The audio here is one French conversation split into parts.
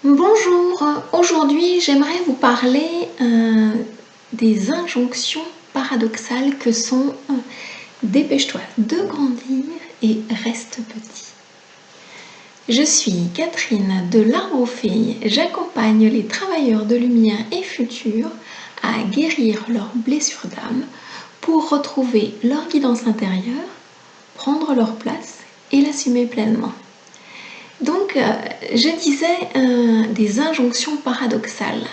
Bonjour, aujourd'hui j'aimerais vous parler des injonctions paradoxales que sont dépêche-toi de grandir et reste petit. Je suis Catherine de l'Arbre aux Fées, j'accompagne les travailleurs de lumière et futur à guérir leurs blessures d'âme pour retrouver leur guidance intérieure, prendre leur place et l'assumer pleinement. Donc, je disais des injonctions paradoxales.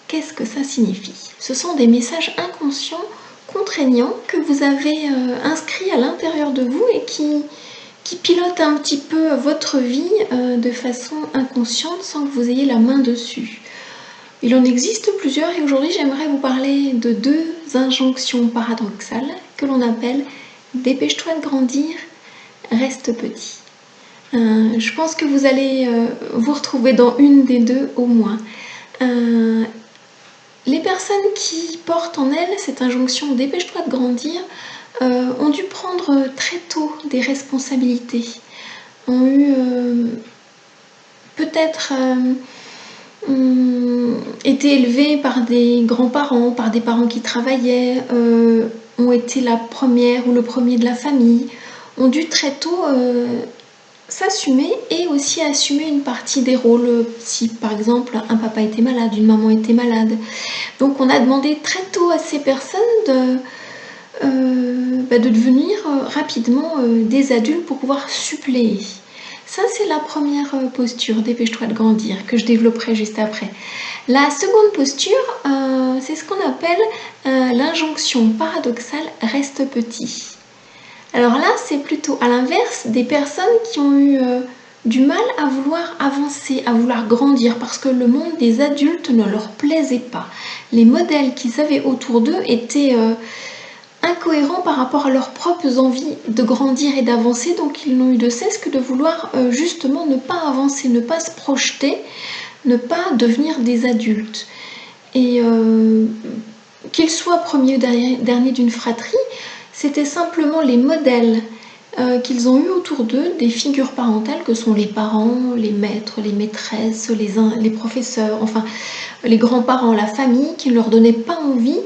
Qu'est-ce que ça signifie? Ce sont des messages inconscients, contraignants, que vous avez inscrits à l'intérieur de vous et qui pilotent un petit peu votre vie de façon inconsciente sans que vous ayez la main dessus. Il en existe plusieurs et aujourd'hui j'aimerais vous parler de deux injonctions paradoxales que l'on appelle « Dépêche-toi de grandir, reste petit ». Je pense que vous allez vous retrouver dans une des deux au moins. Les personnes qui portent en elles cette injonction « dépêche-toi de grandir » ont dû prendre très tôt des responsabilités, ont eu peut-être été élevées par des grands-parents, par des parents qui travaillaient, ont été la première ou le premier de la famille, ont dû très tôt s'assumer et aussi assumer une partie des rôles si par exemple un papa était malade, une maman était malade. Donc on a demandé très tôt à ces personnes de devenir rapidement des adultes pour pouvoir suppléer. Ça c'est la première posture, dépêche-toi de grandir, que je développerai juste après. La seconde posture, c'est ce qu'on appelle l'injonction paradoxale « reste petit ». Alors là, c'est plutôt à l'inverse des personnes qui ont eu du mal à vouloir avancer, à vouloir grandir parce que le monde des adultes ne leur plaisait pas. Les modèles qu'ils avaient autour d'eux étaient incohérents par rapport à leurs propres envies de grandir et d'avancer, donc ils n'ont eu de cesse que de vouloir justement ne pas avancer, ne pas se projeter, ne pas devenir des adultes. Et qu'ils soient premier ou dernier d'une fratrie, c'était simplement les modèles qu'ils ont eu autour d'eux, des figures parentales que sont les parents, les maîtres, les maîtresses, les professeurs, enfin les grands-parents, la famille, qui ne leur donnaient pas envie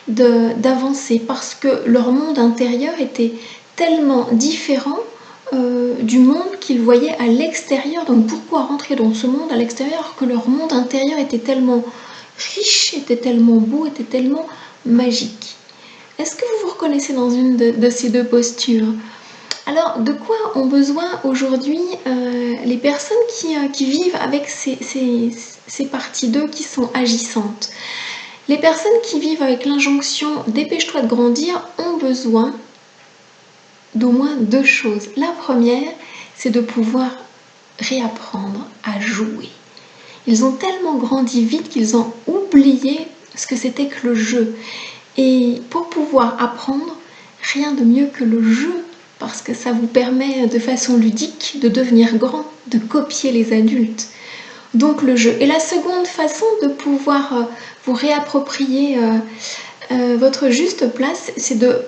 d'avancer parce que leur monde intérieur était tellement différent du monde qu'ils voyaient à l'extérieur. Donc pourquoi rentrer dans ce monde à l'extérieur alors que leur monde intérieur était tellement riche, était tellement beau, était tellement magique? Est-ce que vous vous reconnaissez dans une de ces deux postures? Alors, de quoi ont besoin aujourd'hui les personnes qui vivent avec ces parties d'eux qui sont agissantes? Les personnes qui vivent avec l'injonction « dépêche-toi de grandir » ont besoin d'au moins deux choses. La première, c'est de pouvoir réapprendre à jouer. Ils ont tellement grandi vite qu'ils ont oublié ce que c'était que le jeu. Et pour pouvoir apprendre, rien de mieux que le jeu, parce que ça vous permet de façon ludique de devenir grand, de copier les adultes. Donc le jeu. Et la seconde façon de pouvoir vous réapproprier votre juste place, c'est de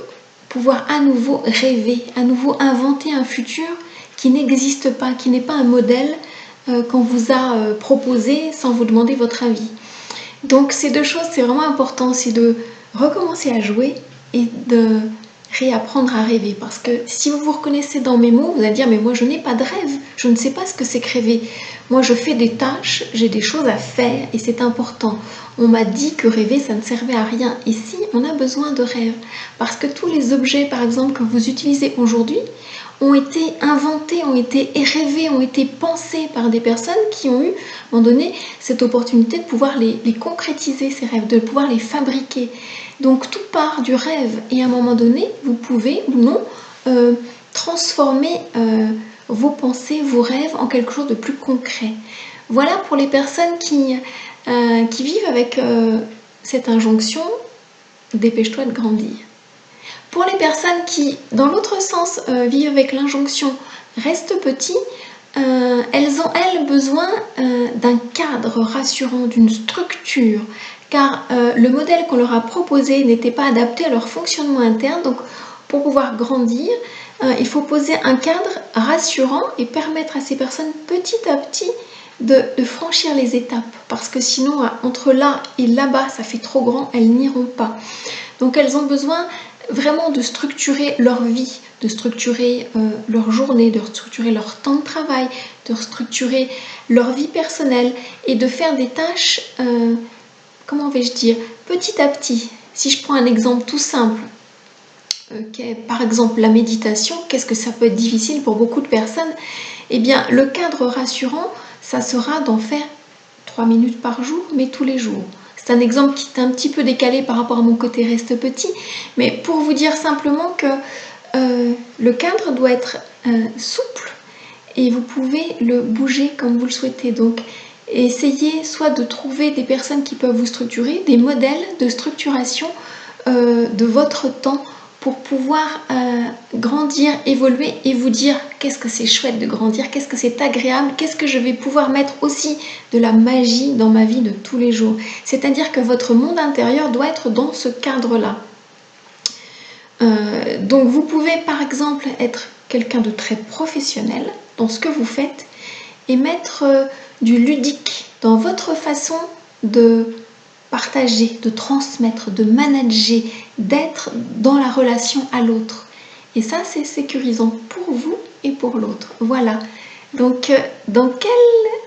pouvoir à nouveau rêver, à nouveau inventer un futur qui n'existe pas, qui n'est pas un modèle qu'on vous a proposé sans vous demander votre avis. Donc ces deux choses, c'est vraiment important, c'est de recommencer à jouer et de réapprendre à rêver. Parce que si vous vous reconnaissez dans mes mots, vous allez dire « mais moi je n'ai pas de rêve, je ne sais pas ce que c'est que rêver. Moi je fais des tâches, j'ai des choses à faire et c'est important. On m'a dit que rêver ça ne servait à rien. Ici on a besoin de rêve. Parce que tous les objets par exemple que vous utilisez aujourd'hui ont été inventés, ont été rêvés, ont été pensés par des personnes qui ont eu, à un moment donné, cette opportunité de pouvoir les concrétiser, ces rêves, de pouvoir les fabriquer. Donc tout part du rêve et à un moment donné, vous pouvez ou non transformer vos pensées, vos rêves en quelque chose de plus concret. Voilà pour les personnes qui vivent avec cette injonction « dépêche-toi de grandir ». Pour les personnes qui, dans l'autre sens, vivent avec l'injonction « reste petit », elles ont, elles, besoin d'un cadre rassurant, d'une structure, car le modèle qu'on leur a proposé n'était pas adapté à leur fonctionnement interne. Donc, pour pouvoir grandir, il faut poser un cadre rassurant et permettre à ces personnes petit à petit de franchir les étapes, parce que sinon, entre là et là-bas, ça fait trop grand, elles n'iront pas. Donc elles ont besoin vraiment de structurer leur vie, de structurer leur journée, de structurer leur temps de travail, de structurer leur vie personnelle et de faire des tâches, comment vais-je dire, petit à petit. Si je prends un exemple tout simple, par exemple la méditation, qu'est-ce que ça peut être difficile pour beaucoup de personnes? Eh bien, le cadre rassurant, ça sera d'en faire 3 minutes par jour, mais tous les jours. C'est un exemple qui est un petit peu décalé par rapport à mon côté reste petit, mais pour vous dire simplement que le cadre doit être souple et vous pouvez le bouger comme vous le souhaitez. Donc, essayez soit de trouver des personnes qui peuvent vous structurer, des modèles de structuration de votre temps pour pouvoir grandir, évoluer et vous dire qu'est-ce que c'est chouette de grandir, qu'est-ce que c'est agréable, qu'est-ce que je vais pouvoir mettre aussi de la magie dans ma vie de tous les jours. C'est-à-dire que votre monde intérieur doit être dans ce cadre-là. Donc vous pouvez par exemple être quelqu'un de très professionnel dans ce que vous faites et mettre du ludique dans votre façon de partager, de transmettre, de manager, d'être dans la relation à l'autre. Et ça, c'est sécurisant pour vous et pour l'autre. Voilà. Donc, dans quelle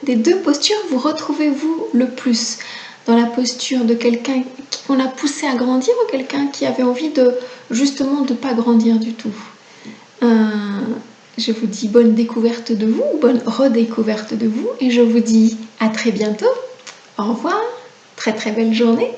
des deux postures vous retrouvez-vous le plus? Dans la posture de quelqu'un qu'on a poussé à grandir ou quelqu'un qui avait envie de justement de ne pas grandir du tout? Je vous dis bonne découverte de vous, bonne redécouverte de vous et je vous dis à très bientôt. Au revoir, très très belle journée.